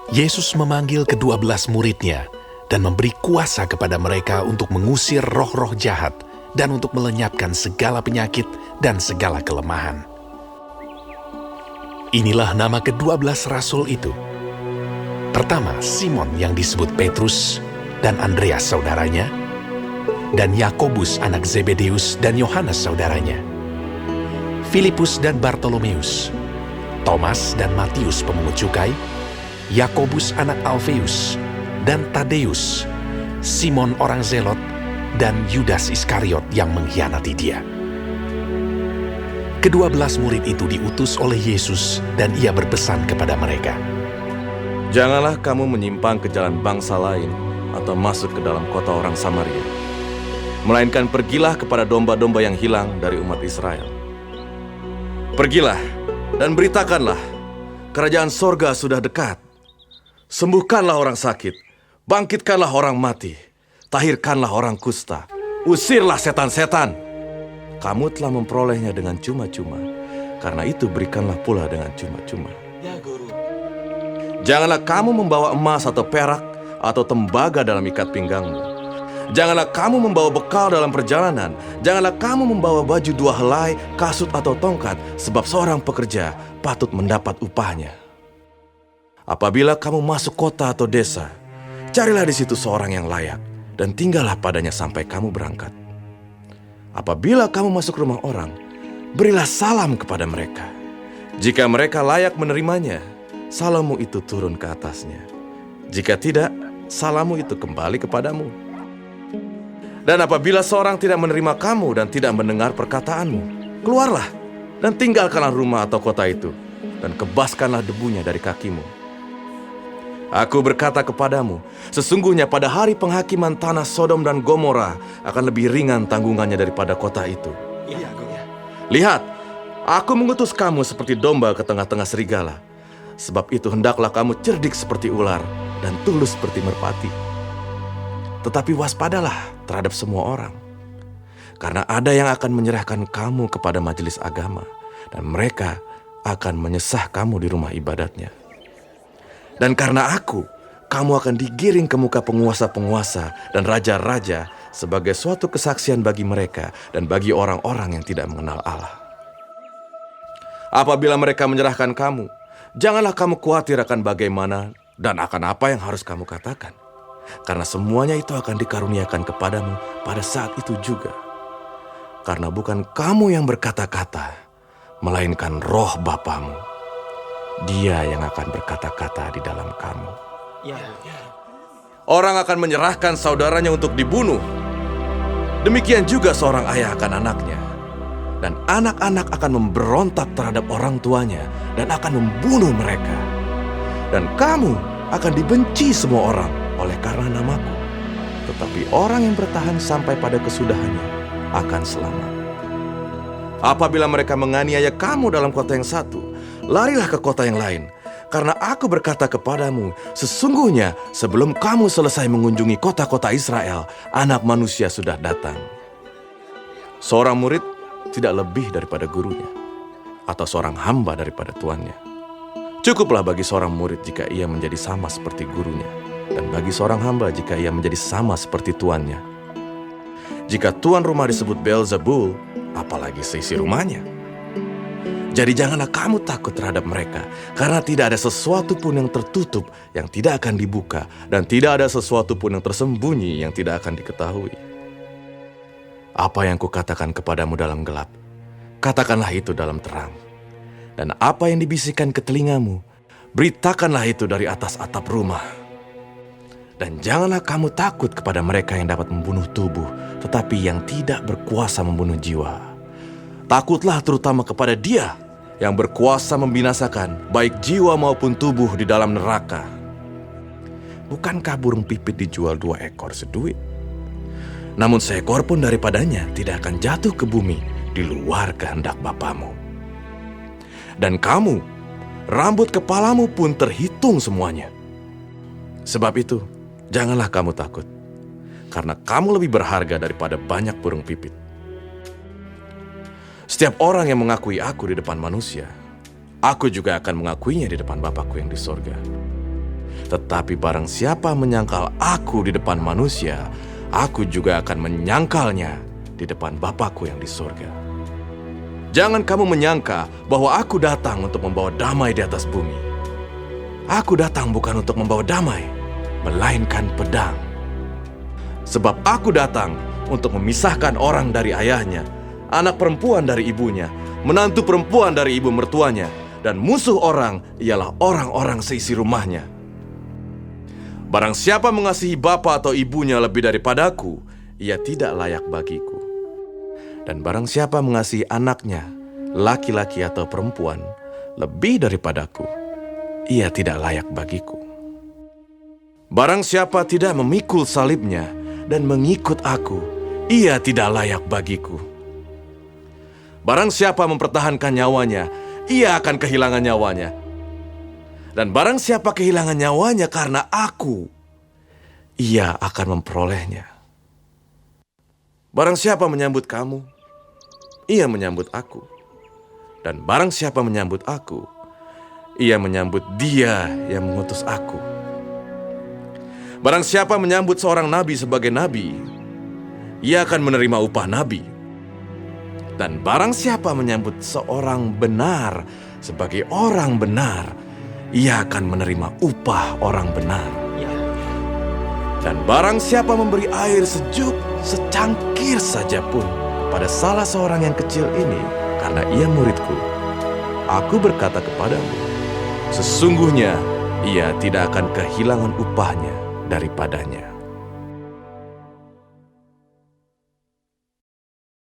Yesus memanggil ke-12 muridnya dan memberi kuasa kepada mereka untuk mengusir roh-roh jahat dan untuk melenyapkan segala penyakit dan segala kelemahan. Inilah nama ke-12 rasul itu. Pertama, Simon yang disebut Petrus dan Andreas saudaranya, dan Yakobus anak Zebedeus dan Yohanes saudaranya, Filipus dan Bartolomeus, Thomas dan Matius pemungut cukai, Yakobus anak Alfeus, dan Tadeus, Simon orang Zelot, dan Yudas Iskariot yang mengkhianati dia. Ke-12 murid itu diutus oleh Yesus dan ia berpesan kepada mereka, "Janganlah kamu menyimpang ke jalan bangsa lain atau masuk ke dalam kota orang Samaria, melainkan pergilah kepada domba-domba yang hilang dari umat Israel. Pergilah dan beritakanlah, kerajaan sorga sudah dekat. Sembuhkanlah orang sakit, bangkitkanlah orang mati, tahirkanlah orang kusta, usirlah setan-setan. Kamu telah memperolehnya dengan cuma-cuma, karena itu berikanlah pula dengan cuma-cuma. Janganlah kamu membawa emas atau perak atau tembaga dalam ikat pinggangmu. Janganlah kamu membawa bekal dalam perjalanan. Janganlah kamu membawa baju 2 helai, kasut atau tongkat, sebab seorang pekerja patut mendapat upahnya. Apabila kamu masuk kota atau desa, carilah di situ seorang yang layak, dan tinggallah padanya sampai kamu berangkat. Apabila kamu masuk rumah orang, berilah salam kepada mereka. Jika mereka layak menerimanya, salammu itu turun ke atasnya. Jika tidak, salammu itu kembali kepadamu. Dan apabila seorang tidak menerima kamu dan tidak mendengar perkataanmu, keluarlah dan tinggalkanlah rumah atau kota itu, dan kebaskanlah debunya dari kakimu. Aku berkata kepadamu, sesungguhnya pada hari penghakiman tanah Sodom dan Gomora akan lebih ringan tanggungannya daripada kota itu. Lihat, aku mengutus kamu seperti domba ke tengah-tengah serigala. Sebab itu hendaklah kamu cerdik seperti ular dan tulus seperti merpati. Tetapi waspadalah terhadap semua orang, karena ada yang akan menyerahkan kamu kepada majelis agama, dan mereka akan menyesah kamu di rumah ibadatnya. Dan karena aku, kamu akan digiring ke muka penguasa-penguasa dan raja-raja sebagai suatu kesaksian bagi mereka dan bagi orang-orang yang tidak mengenal Allah. Apabila mereka menyerahkan kamu, janganlah kamu khawatir akan bagaimana dan akan apa yang harus kamu katakan. Karena semuanya itu akan dikaruniakan kepadamu pada saat itu juga. Karena bukan kamu yang berkata-kata, melainkan roh Bapamu. Dia yang akan berkata-kata di dalam kamu. Orang akan menyerahkan saudaranya untuk dibunuh. Demikian juga seorang ayah akan anaknya. Dan anak-anak akan memberontak terhadap orang tuanya dan akan membunuh mereka. Dan kamu akan dibenci semua orang oleh karena namaku. Tetapi orang yang bertahan sampai pada kesudahannya akan selamat. Apabila mereka menganiaya kamu dalam kota yang satu, larilah ke kota yang lain. Karena aku berkata kepadamu, sesungguhnya sebelum kamu selesai mengunjungi kota-kota Israel, Anak Manusia sudah datang. Seorang murid tidak lebih daripada gurunya, atau seorang hamba daripada tuannya. Cukuplah bagi seorang murid jika ia menjadi sama seperti gurunya, dan bagi seorang hamba jika ia menjadi sama seperti tuannya. Jika tuan rumah disebut Beelzebul, apalagi seisi rumahnya. Jadi janganlah kamu takut terhadap mereka, karena tidak ada sesuatu pun yang tertutup yang tidak akan dibuka, dan tidak ada sesuatu pun yang tersembunyi yang tidak akan diketahui. Apa yang kukatakan kepadamu dalam gelap, katakanlah itu dalam terang. Dan apa yang dibisikkan ke telingamu, beritakanlah itu dari atas atap rumah. Dan janganlah kamu takut kepada mereka yang dapat membunuh tubuh, tetapi yang tidak berkuasa membunuh jiwa. Takutlah terutama kepada Dia yang berkuasa membinasakan baik jiwa maupun tubuh di dalam neraka. Bukankah burung pipit dijual 2 ekor seduit? Namun seekor pun daripadanya tidak akan jatuh ke bumi di luar kehendak Bapamu. Dan kamu, rambut kepalamu pun terhitung semuanya. Sebab itu, janganlah kamu takut, karena kamu lebih berharga daripada banyak burung pipit. Setiap orang yang mengakui aku di depan manusia, aku juga akan mengakuinya di depan Bapakku yang di sorga. Tetapi barang siapa menyangkal aku di depan manusia, aku juga akan menyangkalnya di depan Bapa-Ku yang di surga. Jangan kamu menyangka bahwa aku datang untuk membawa damai di atas bumi. Aku datang bukan untuk membawa damai, melainkan pedang. Sebab aku datang untuk memisahkan orang dari ayahnya, anak perempuan dari ibunya, menantu perempuan dari ibu mertuanya, dan musuh orang ialah orang-orang seisi rumahnya. Barang siapa mengasihi bapa atau ibunya lebih daripadaku, ia tidak layak bagiku. Dan barang siapa mengasihi anaknya, laki-laki atau perempuan, lebih daripadaku, ia tidak layak bagiku. Barang siapa tidak memikul salibnya dan mengikut aku, ia tidak layak bagiku. Barang siapa mempertahankan nyawanya, ia akan kehilangan nyawanya. Dan barang siapa kehilangan nyawanya karena aku, ia akan memperolehnya. Barang siapa menyambut kamu, ia menyambut aku. Dan barang siapa menyambut aku, ia menyambut Dia yang mengutus aku. Barang siapa menyambut seorang nabi sebagai nabi, ia akan menerima upah nabi. Dan barang siapa menyambut seorang benar sebagai orang benar, ia akan menerima upah orang benar. Dan barang siapa memberi air sejuk secangkir saja pun pada salah seorang yang kecil ini, karena ia muridku, aku berkata kepadamu, sesungguhnya ia tidak akan kehilangan upahnya daripadanya.